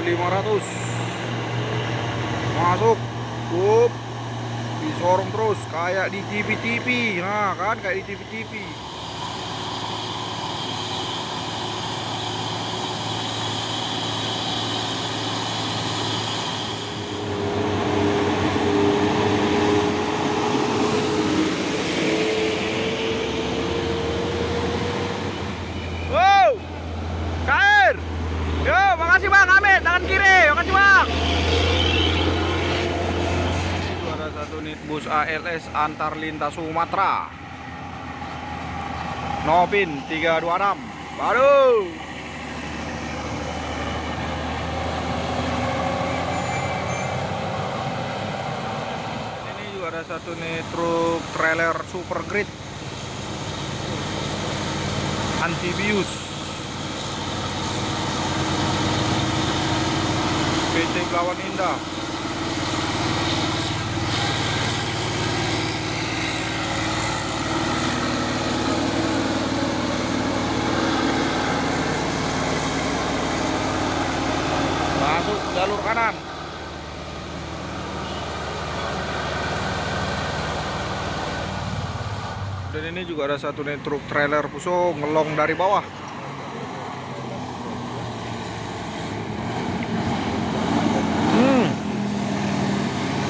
500 masuk, up, disorong terus kayak di TV-TV, nah kan kayak di TV-TV. Wow, KR, yo makasih bang, Amit tangan kiri, makasih bang. Ada satu unit bus ALS antar lintas Sumatera, Novin 326 baru. Ini juga ada satu nih truk trailer super grid amphibious PT Belawan Indah. Masuk jalur kanan. Dan ini juga ada satu nih truk trailer Fuso ngelong dari bawah.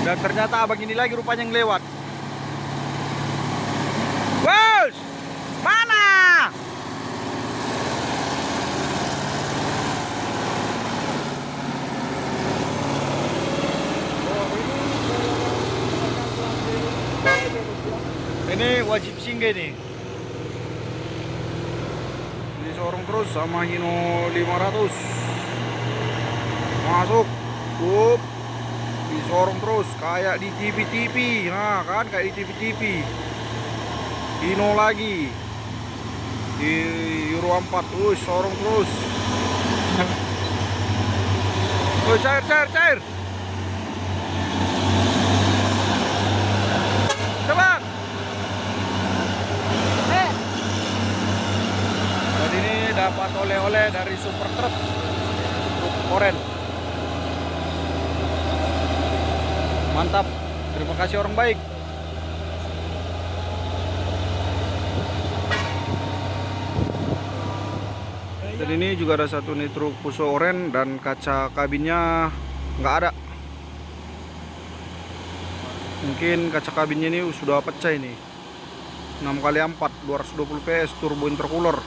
Dan ternyata abang ini lagi rupanya yang lewat. Bos, mana? Ini wajib singgah nih. Disorong terus sama Hino 500. Masuk, up, disorong terus kayak di TV-TV, nah kan kayak di TV-TV. Hino lagi di Euro 4, sorong terus. Oh, cair. Coba. Jadi ini dapat oleh-oleh dari super truk oren. Mantap, terima kasih orang baik. Dan ini juga ada satu nih truk Fuso oren dan kaca kabinnya nggak ada. Mungkin kaca kabinnya ini sudah pecah ini. 6x4 220 PS turbo intercooler.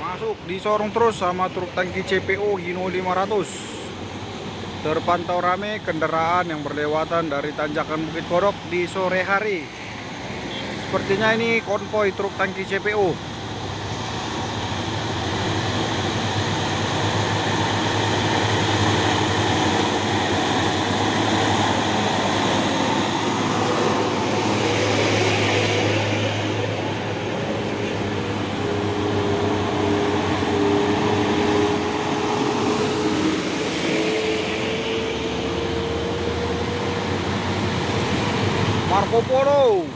Masuk, disorong terus sama truk tangki CPO Hino 500. Terpantau rame kendaraan yang berlewatan dari tanjakan Bukit Kodok di sore hari. Sepertinya ini konvoi truk tangki CPO. Marco Polo.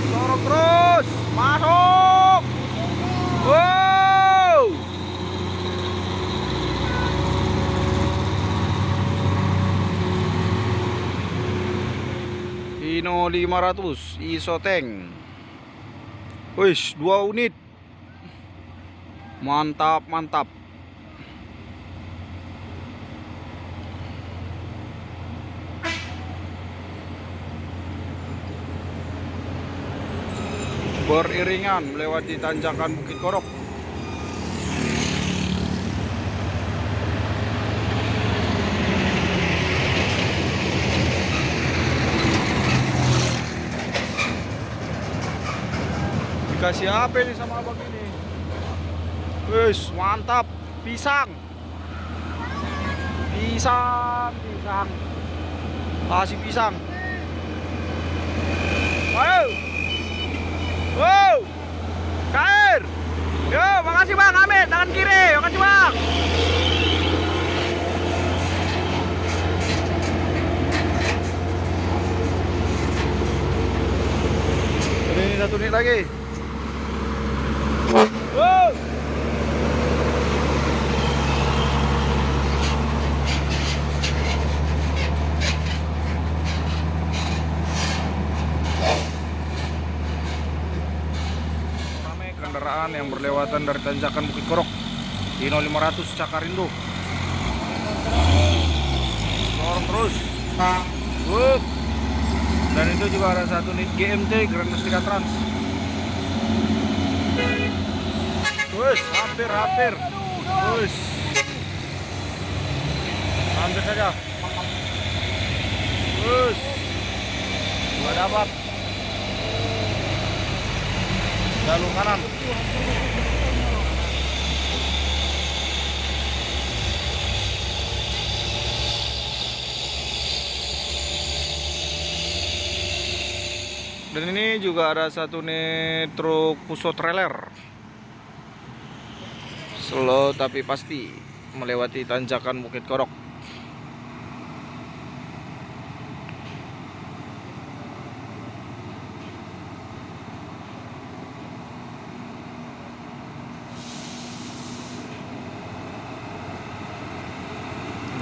Sorong terus, masuk. Wow. Hino 500 Isoteng. Wih, 2 unit. Mantap. Beriringan melewati tanjakan Bukit Kodok. dikasih apa nih sama abang ini? Wes, mantap. Pisang. Pisang. Kasih pisang. Wow. Wow. Kair. Yo, makasih Bang. Amit tangan kiri. Makasih Bang. Ini 1 menit lagi. Wow. Ramai kendaraan yang berlewatan dari tanjakan Bukit Korok Hino 500 Cakarindo. Dorong terus. Dan itu juga ada 1 unit GMT Grand Mustika Trans. Wes, hampir. Wes. Hampir saja. Wes. Gua dapat. Jalur kanan. Dan ini juga ada 1 unit truk Puso trailer. Slow tapi pasti melewati tanjakan Bukit Korok.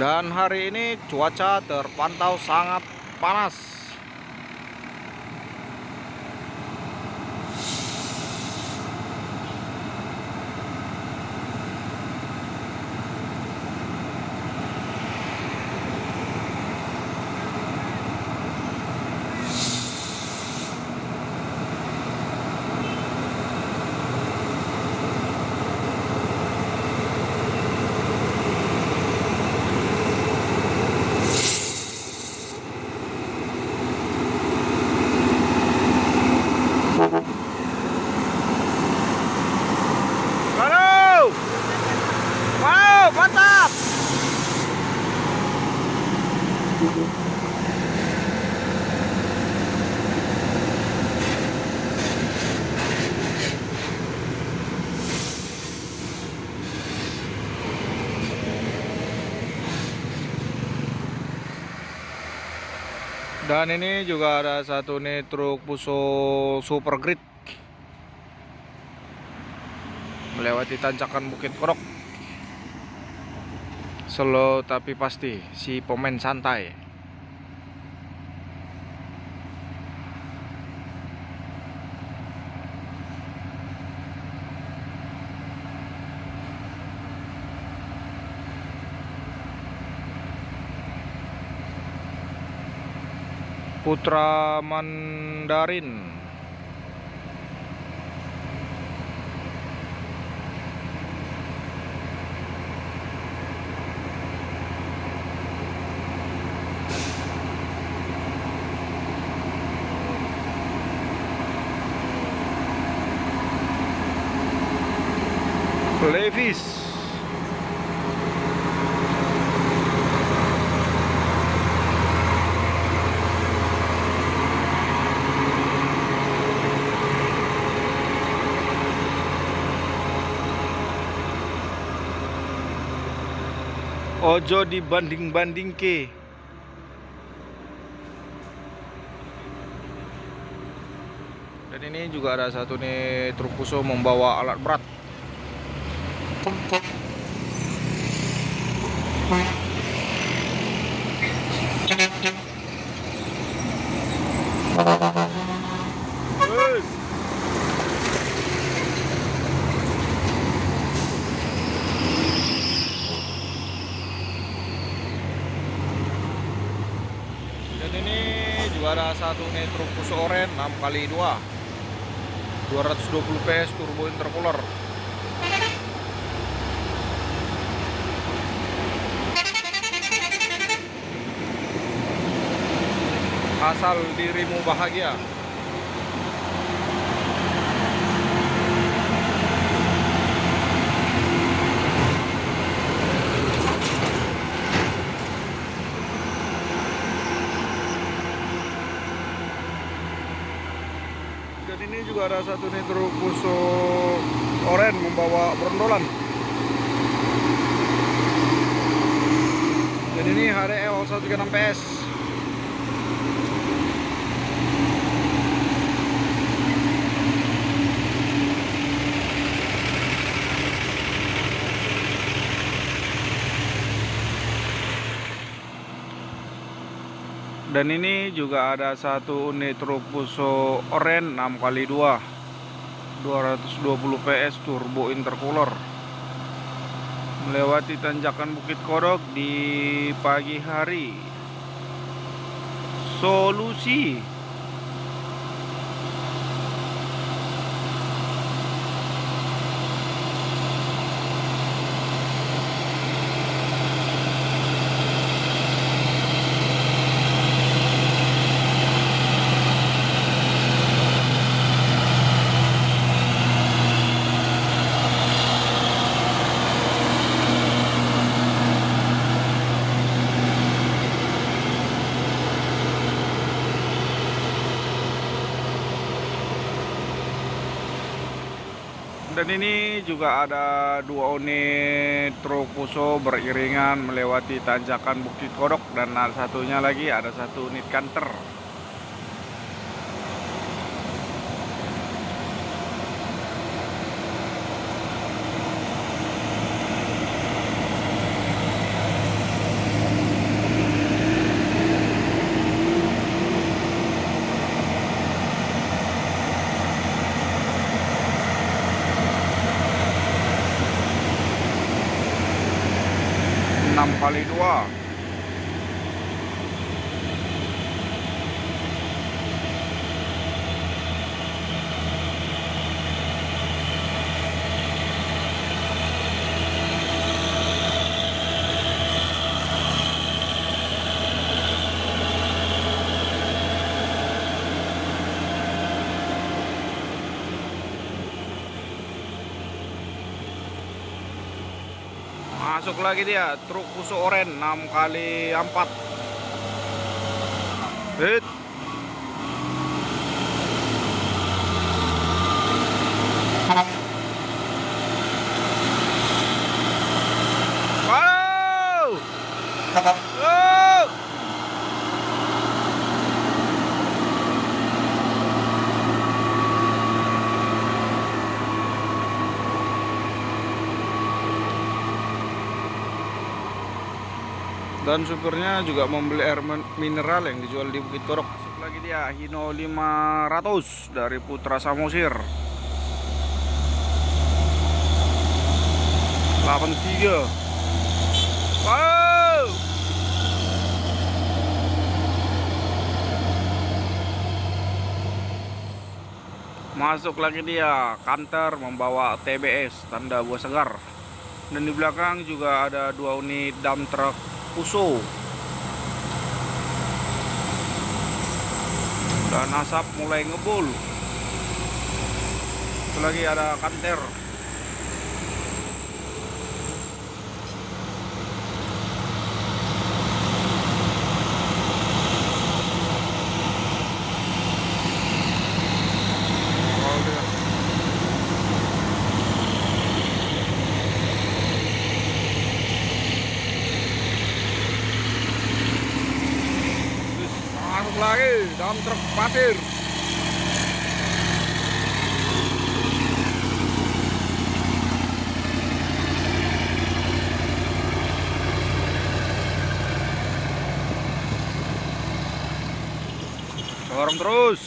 Dan hari ini cuaca terpantau sangat panas. Halo. Wow, mantap. Dan ini juga ada 1 unit truk Puso Super Grid melewati tanjakan Bukit Korok. Slow tapi pasti, si pemain santai. Putra Mandarin. Levis. Ojo dibanding-banding ke. Dan ini juga ada 1 nih truk Puso membawa alat berat. Dan ini juga ada 1 nih truk Puso oren 6x2 220 PS turbo intercooler. Asal dirimu bahagia. juga ada satu nih truk Fuso oren membawa brondolan. Jadi ini HDL 136 PS. Dan ini juga ada satu unit truk Fuso oren 6x2 220 PS turbo intercooler melewati tanjakan Bukit Kodok di pagi hari. Solusi. Dan ini juga ada dua unit truk Fuso beriringan melewati tanjakan Bukit Kodok, dan satunya lagi ada satu unit kanter. Enam kali dua. Masuk lagi dia truk Fuso oren 6x4. Hit. Wow. Oh. Dan supirnya juga membeli air mineral yang dijual di Bukit Kodok. Masuk lagi dia Hino 500 dari Putra Samosir 83. Wow. Masuk lagi dia kanter membawa TBS tanda buah segar. Dan di belakang juga ada dua unit dump truck Fuso. Dan asap mulai ngebul. Itu lagi ada kanter. Lagi dump truk pasir. Dorong terus.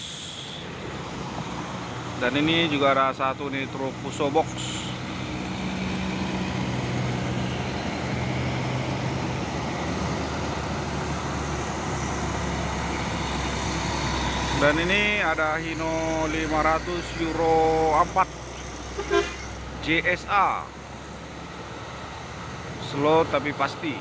Dan ini juga ada satu nih truk Fuso box. Dan ini ada Hino 500 Euro 4 JSA. Slow tapi pasti.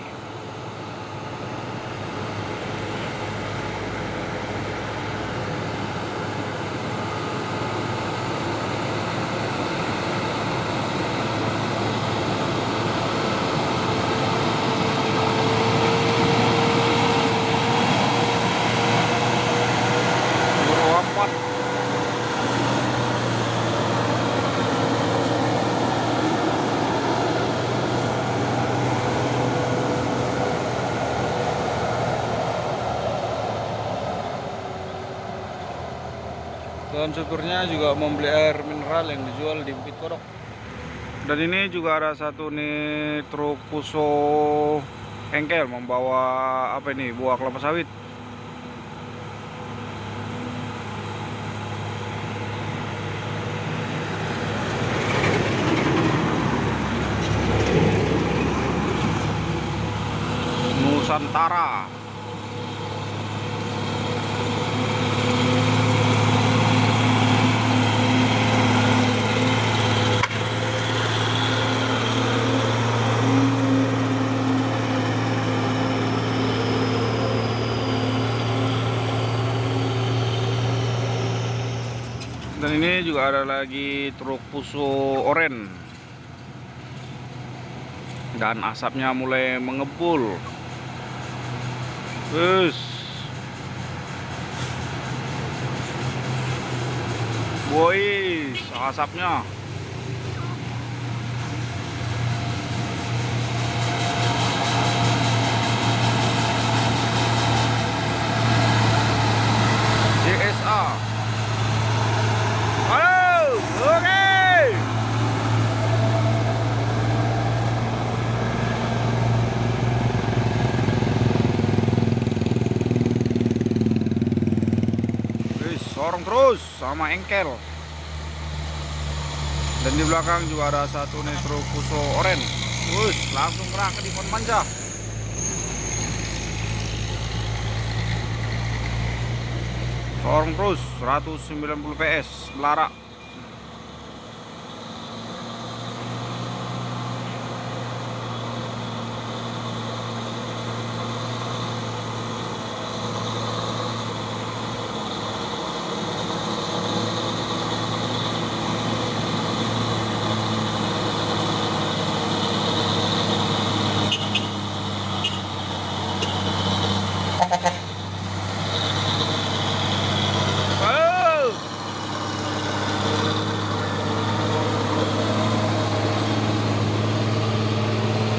Euro 4. Dan supirnya juga membeli air mineral yang dijual di Bukit Kodok. Dan ini juga ada satu nih truk Puso engkel membawa apa ini, buah kelapa sawit. Nusantara. Dan ini juga ada lagi truk Puso oren. Dan asapnya mulai mengepul. Boys, asapnya. JSA. Halo, oke. Sorong terus sama engkel. Dan di belakang juga ada satu nih truk Puso oren. Langsung kerah ke Divon manja. Sorong terus 190 PS melarak.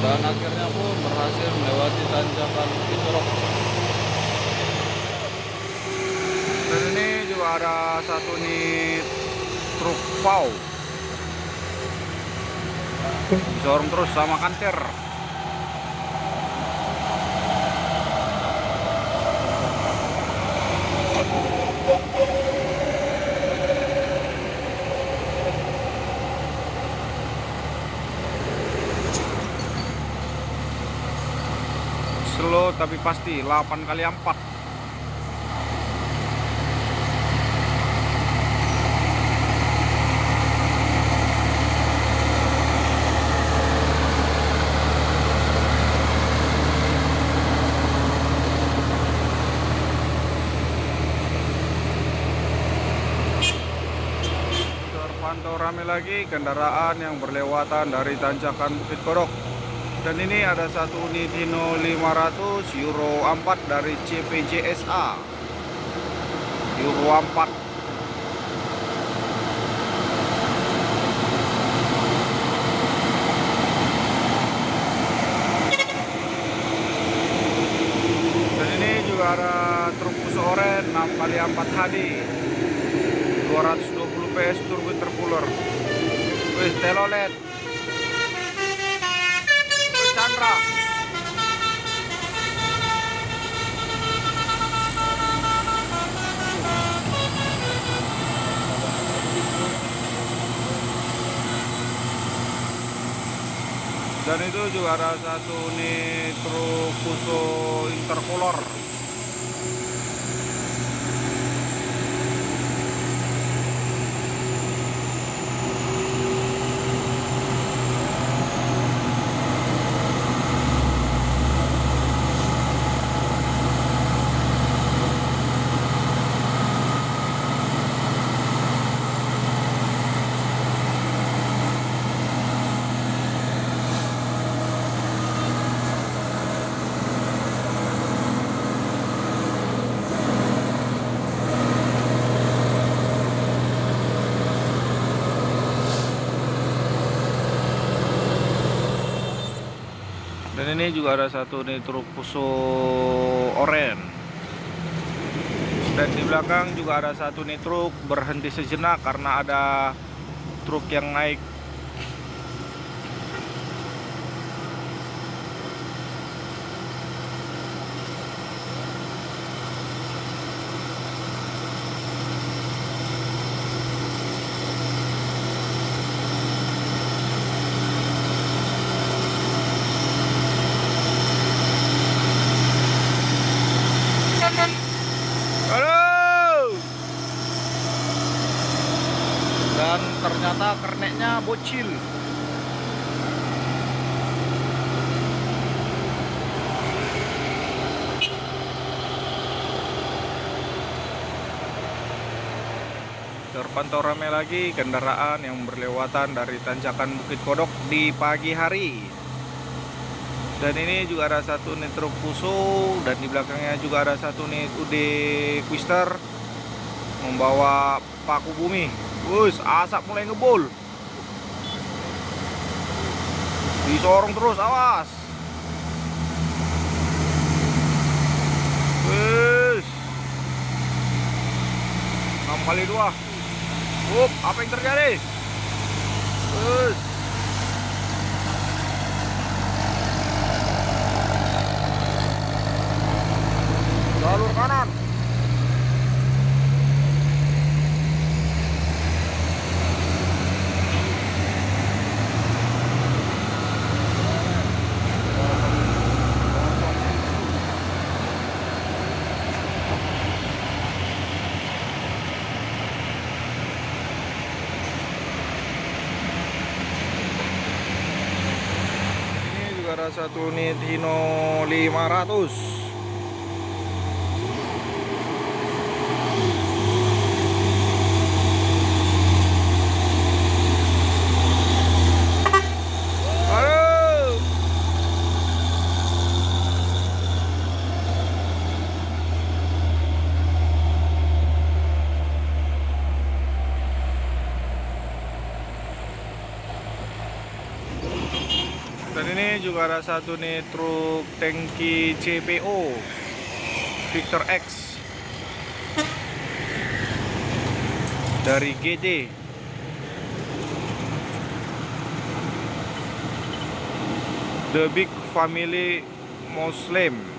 Dan akhirnya pun berhasil melewati tanjakan Bukit Kodok. Dan ini juga ada satu nih truk PAU. Dorong terus sama kanter. Slow tapi pasti 8x4. Terpantau ramai lagi kendaraan yang berlewatan dari tanjakan Bukit Kodok. Dan ini ada satu unit Hino 500 Euro 4 dari CPJSA Euro 4. Dan ini juga ada truk Puso oren 6x4 HD 220 PS turbo intercooler. Telolet Chandra. Dan itu juga ada satu nih truk Puso intercooler. Dan ini juga ada satu nih truk Puso oren. Dan di belakang juga ada satu nih truk berhenti sejenak karena ada truk yang naik. Aduh! Dan ternyata kerneknya bocil. Terpantau ramai lagi kendaraan yang berlewatan dari tanjakan Bukit Kodok di pagi hari. Dan ini juga ada satu nih truk Fuso, dan di belakangnya juga ada satu nih UD Twister membawa paku bumi. Wus, asap mulai ngebul. Disorong terus, awas. Wus. 6x2. Apa yang terjadi? Wus. Jalur kanan. Ini juga ada satu unit Hino 500. Dan ini juga ada satu nih truk tangki CPO Victor X dari GD. The Big Family Muslim.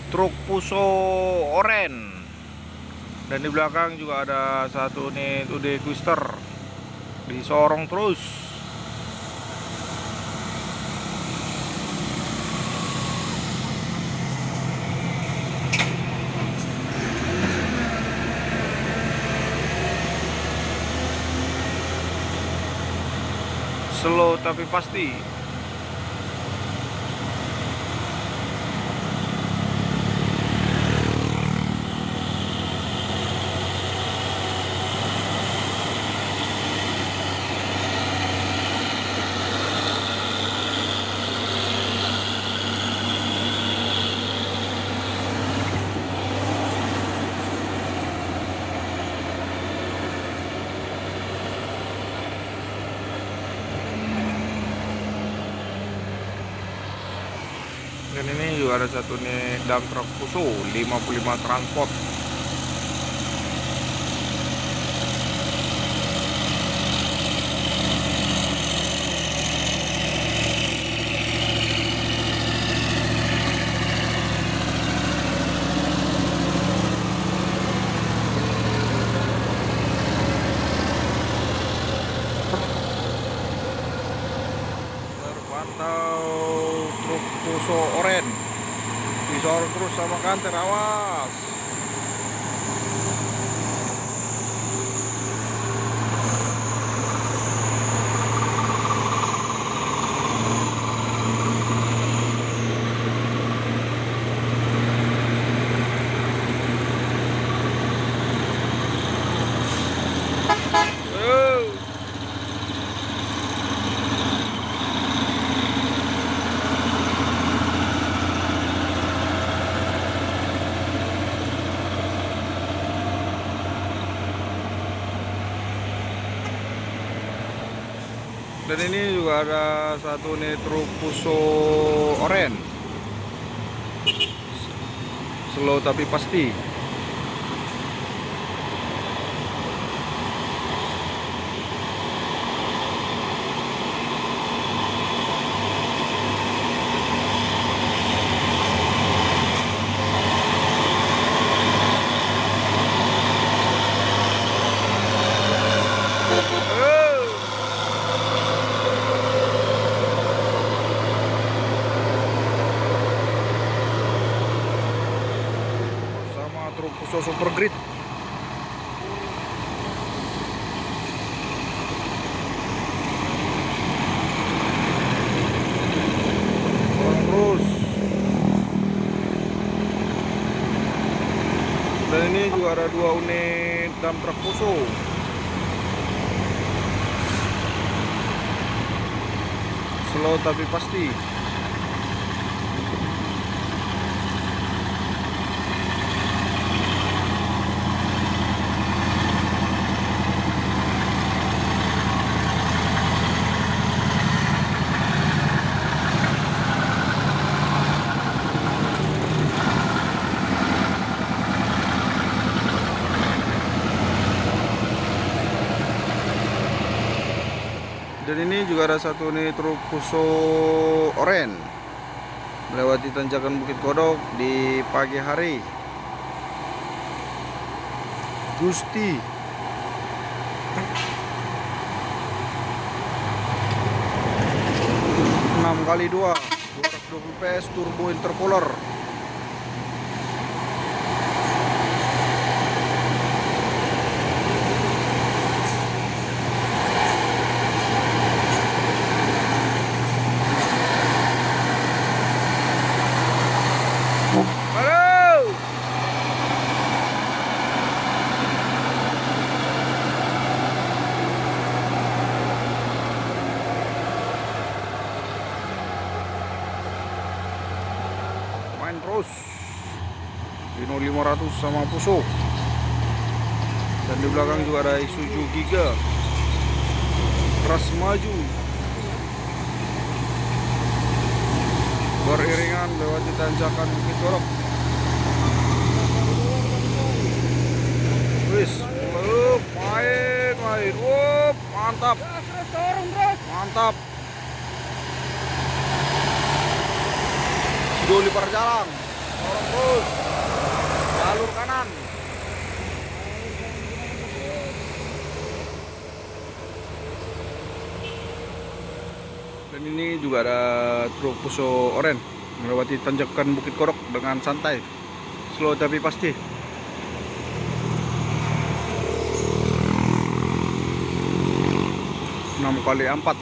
Truk Fuso oren, dan di belakang juga ada satu nih UD Twister disorong terus. Slow tapi pasti. Dan ini juga ada satu nih dump truck Fuso 55 transport. Terpantau truk Fuso oren disorong terus sama kanter, awas. Dan ini juga ada satu nih truk Fuso oren, slow tapi pasti. Truk Fuso Super Grid. Terus. Dan ini juga ada 2 unit dump truck Fuso. Slow tapi pasti. Dan ini juga ada satu nih truk Fuso oren melewati tanjakan Bukit Kodok di pagi hari. Gusti 6x2 220 PS turbo intercooler. Main terus Hino 500 sama Fuso. Dan di belakang juga ada Isuzu Giga keras maju beriringan lewati tanjakan Bukit Kodok. Wis, main. Mantap. Mantap. Doli perjalanan, dorong terus, jalur kanan. Dan ini juga ada truk Fuso oren melewati tanjakan Bukit Kodok dengan santai, slow tapi pasti. Enam kali 4.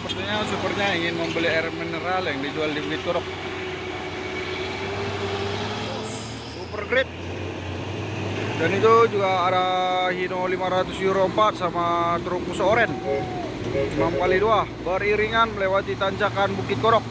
Dan sepertinya ingin membeli air mineral yang dijual di Bukit Kodok. Super Grid. Dan itu juga ada Hino 500 Euro 4 sama truk Fuso oren 6x2 beriringan melewati tanjakan Bukit Kodok.